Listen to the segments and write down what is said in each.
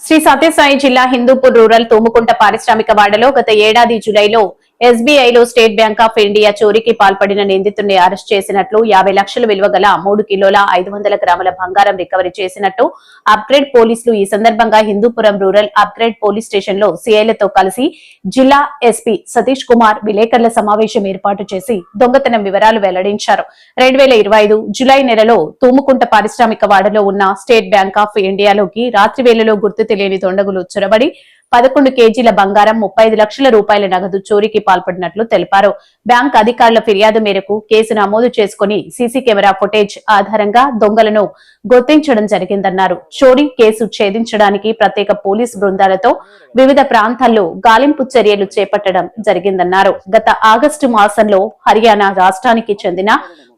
శ్రీ సత్యసాయి జిల్లా హిందూపూర్ రూరల్ తూముకుంట పారిశ్రామిక వాడలో గత ఏడాది జులైలో ఎస్బీఐలో స్టేట్ బ్యాంక్ ఆఫ్ ఇండియా చోరీకి పాల్పడిన నిందితుడిని అరెస్ట్ చేసినట్లు 50 లక్షల విలువ గల 3 కిలోల 500 గ్రాముల బంగారం రికవరీ చేసినట్టు అప్గ్రేడ్ పోలీసులు ఈ సందర్భంగా Hindupuram rural upgrade police station లో సీఐలతో కలిసి జిల్లా ఎస్పీ సతీష్ కుమార్ విలేకరుల సమావేశం ఏర్పాటు చేసి దొంగతనం వివరాలు వెల్లడించారు. 2025 జులై నెలలో తూముకుంట పారిశ్రామిక వాడలో ఉన్న స్టేట్ బ్యాంక్ ఆఫ్ ఇండియాలోకి రాత్రి వేళలో గుర్తు తెలియని దొండగులు చొరబడి 11 కేజీల బంగారం 35 లక్షల రూపాయల నగదు చోరీకి పాల్పడినట్లు తెలిపారు. బ్యాంక్ అధికారుల ఫిర్యాదు మేరకు కేసు నమోదు చేసుకుని సీసీ కెమెరా ఫుటేజ్ ఆధారంగా దొంగలను గుర్తించడం జరిగిందన్నారు. చోరీ కేసు ఛేదించడానికి ప్రత్యేక పోలీసు బృందాలతో వివిధ ప్రాంతాల్లో గాలింపు చర్యలు చేపట్టడం జరిగిందన్నారు. గత ఆగస్టు మాసంలో హర్యానా రాష్ట్రానికి చెందిన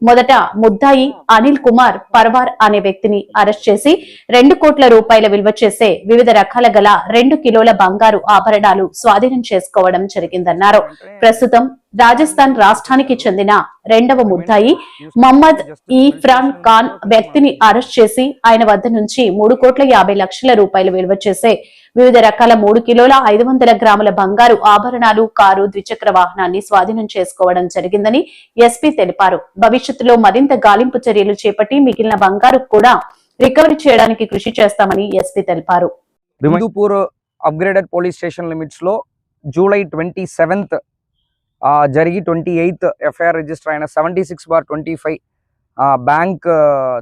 మొదట ముద్దాయి అనిల్ కుమార్ పర్వార్ అనే వ్యక్తిని అరెస్ట్ చేసి 2 కోట్ల రూపాయల విలువ చేసే వివిధ రకాల గల 2 కిలోల బంగారు ఆభరణాలు స్వాధీనం చేసుకోవడం జరిగిందన్నారు. ప్రస్తుతం రాజస్థాన్ రాష్ట్రానికి చెందిన రెండవ ముద్దాయి మహమ్మద్ ఈఫ్రాన్ ఖాన్ వ్యక్తిని అరెస్ట్ చేసి ఆయన వద్ద నుంచి 3 కోట్ల 50 లక్షల రూపాయలు విలువ చేసే వివిధ రకాల 3 కిలోల 500 గ్రాముల బంగారు ఆభరణాలు, కారు, ద్విచక్ర వాహనాన్ని స్వాధీనం చేసుకోవడం జరిగిందని ఎస్పీ తెలిపారు. భవిష్యత్తులో మరింత గాలింపు చర్యలు చేపట్టి మిగిలిన బంగారు కూడా రికవరీ చేయడానికి కృషి చేస్తామని ఎస్పీ తెలిపారు. Hindupur upgraded police station limits లో జూలై 27th జరిగి 28th ఎఫ్ఐఆర్ రిజిస్టర్ అయిన 76/25 బ్యాంక్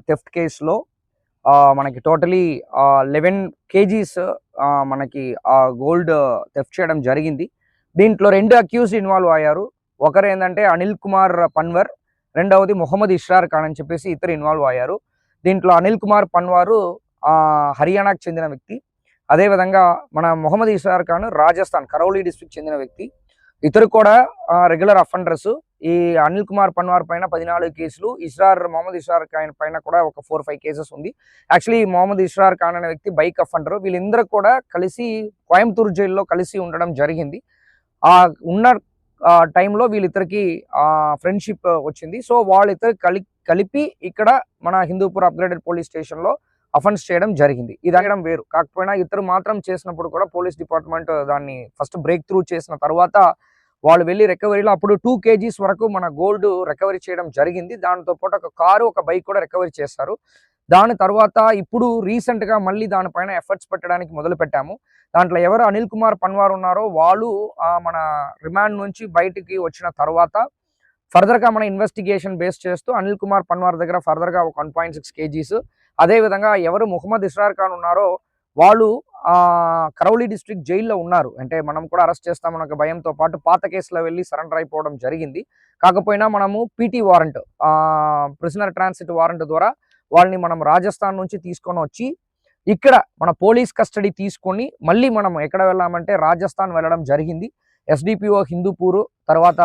థెఫ్ట్ కేసులో మనకి టోటలీ 11 kgs మనకి గోల్డ్ థెఫ్ట్ చేయడం జరిగింది. దీంట్లో 2 అక్యూజ్డ్ ఇన్వాల్వ్ అయ్యారు. ఒకరు ఏంటంటే అనిల్ కుమార్ పన్వర్, రెండవది మొహమ్మద్ ఇష్రార్ ఖాన్ అని చెప్పేసి ఇద్దరు ఇన్వాల్వ్ అయ్యారు. దీంట్లో అనిల్ కుమార్ పన్వారు హర్యానాకు చెందిన వ్యక్తి, అదేవిధంగా మన మొహమ్మద్ ఇష్రార్ ఖాన్ రాజస్థాన్ కరౌలీ డిస్ట్రిక్ట్ చెందిన వ్యక్తి. ఇతరు కూడా రెగ్యులర్ అఫెండర్స్. ఈ అనిల్ కుమార్ పన్వార్ పైన 14 కేసులు, మొహమ్మద్ ఇష్రార్ ఖాన్ పైన కూడా ఒక 4-5 కేసెస్ ఉంది. యాక్చువల్లీ మొహమ్మద్ ఇష్రార్ ఖాన్ అనే వ్యక్తి బైక్ అఫెండర్. వీళ్ళందరూ కూడా కలిసి కోయంబత్తూరు జైల్లో కలిసి ఉండడం జరిగింది. ఉన్న టైంలో వీళ్ళిద్దరికి ఫ్రెండ్షిప్ వచ్చింది. సో వాళ్ళిద్దరు కలిపి ఇక్కడ మన హిందూపూర్ అప్గ్రేడెడ్ పోలీస్ స్టేషన్ లో అఫెన్స్ చేయడం జరిగింది. ఇది అనడం వేరు, కాకపోయినా ఇద్దరు మాత్రం చేసినప్పుడు కూడా పోలీస్ డిపార్ట్మెంట్ దాన్ని ఫస్ట్ బ్రేక్ త్రూ చేసిన తర్వాత వాళ్ళు వెళ్ళి రికవరీలో అప్పుడు 2 kgs వరకు మన గోల్డ్ రికవరీ చేయడం జరిగింది. దాంతో పాటు ఒక కారు, ఒక బైక్ కూడా రికవరీ చేస్తారు. దాని తర్వాత ఇప్పుడు రీసెంట్ గా మళ్ళీ దానిపైన ఎఫర్ట్స్ పెట్టడానికి మొదలు పెట్టాము. దాంట్లో ఎవరు అనిల్ కుమార్ పన్వార్ ఉన్నారో వాళ్ళు మన రిమాండ్ నుంచి బయటికి వచ్చిన తర్వాత ఫర్దర్ గా మన ఇన్వెస్టిగేషన్ బేస్ చేస్తూ అనిల్ కుమార్ పన్వార్ దగ్గర ఫర్దర్ గా 1.6 kgs, అదే విధంగా ఎవరు మొహమ్మద్ ఇష్రార్ ఖాన్ ఉన్నారో వాళ్ళు కరౌలీ డిస్ట్రిక్ట్ జైల్లో ఉన్నారు. అంటే మనం కూడా అరెస్ట్ చేస్తామన్న ఒక భయంతో పాటు పాత కేసులో వెళ్ళి సరెండర్ అయిపోవడం జరిగింది. కాకపోయినా మనము PT warrant, prisoner transit warrant ద్వారా వాళ్ళని మనం రాజస్థాన్ నుంచి తీసుకొని వచ్చి ఇక్కడ మన పోలీస్ కస్టడీ తీసుకొని మళ్ళీ మనం ఎక్కడ వెళ్ళామంటే రాజస్థాన్ వెళ్ళడం జరిగింది. ఎస్డిపిఓ హిందూపూర్, తర్వాత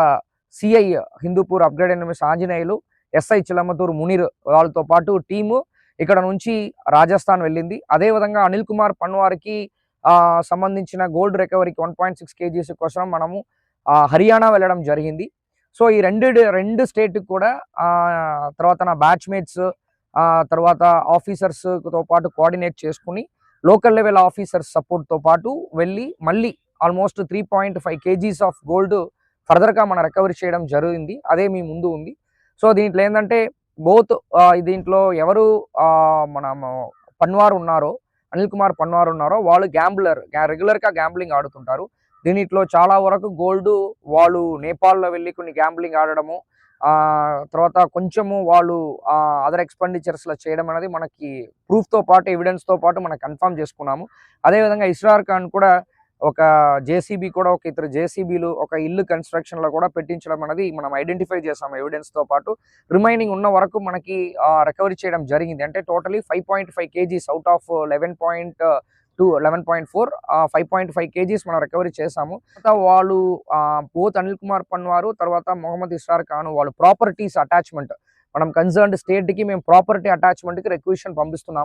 CI Hindupur upgraded Anjaneyulu, SI Chilamathur Muneer వాళ్ళతో పాటు టీము ఇక్కడ నుంచి రాజస్థాన్ వెళ్ళింది. అదేవిధంగా అనిల్ కుమార్ పన్వార్కి సంబంధించిన గోల్డ్ రికవరీకి 1.6 kgs కోసం మనము హర్యానా వెళ్ళడం జరిగింది. సో ఈ రెండు స్టేట్ కూడా తర్వాత నా బ్యాచ్మేట్స్ తర్వాత ఆఫీసర్స్తో పాటు కోఆర్డినేట్ చేసుకుని లోకల్ లెవెల్ ఆఫీసర్స్ సపోర్ట్తో పాటు వెళ్ళి మళ్ళీ ఆల్మోస్ట్ 3.5 kgs ఆఫ్ గోల్డ్ ఫర్దర్గా మన రికవరీ చేయడం జరిగింది. అదే మీ ముందు ఉంది. సో దీంట్లో ఏంటంటే బోత్ దీంట్లో ఎవరు మన పన్వార్ ఉన్నారో, అనిల్ కుమార్ పన్వార్ ఉన్నారో వాళ్ళు రెగ్యులర్గా గ్యాంబ్లింగ్ ఆడుతుంటారు. దీనిట్లో చాలా వరకు గోల్డ్ వాళ్ళు నేపాల్లో వెళ్ళి కొన్ని గ్యాంబ్లింగ్ ఆడడము, తర్వాత కొంచెము వాళ్ళు అదర్ ఎక్స్పెండిచర్స్లో చేయడం అనేది మనకి ప్రూఫ్తో పాటు ఎవిడెన్స్తో పాటు మనం కన్ఫర్మ్ చేసుకున్నాము. అదేవిధంగా ఇష్రార్ ఖాన్ కూడా ఒక జేసీబీ కూడా ఒక ఇతర జేసీబీలు ఒక ఇల్లు కన్స్ట్రక్షన్లో కూడా పెట్టించడం అనేది మనం ఐడెంటిఫై చేసాము ఎవిడెన్స్తో పాటు. రిమైనింగ్ ఉన్న వరకు మనకి రికవరీ చేయడం జరిగింది. అంటే totally 5.5 kgs out of 11.4 5.5 kgs మనం రికవరీ చేసాము. వాళ్ళు బోత్ అనిల్ కుమార్ పన్వారు తర్వాత మొహమ్మద్ ఇష్రార్ ఖాన్ వాళ్ళు ప్రాపర్టీస్ అటాచ్మెంట్ మనం కన్సర్న్డ్ స్టేట్కి మేము ప్రాపర్టీ అటాచ్మెంట్కి రిక్వెషన్ పంపిస్తున్నాము.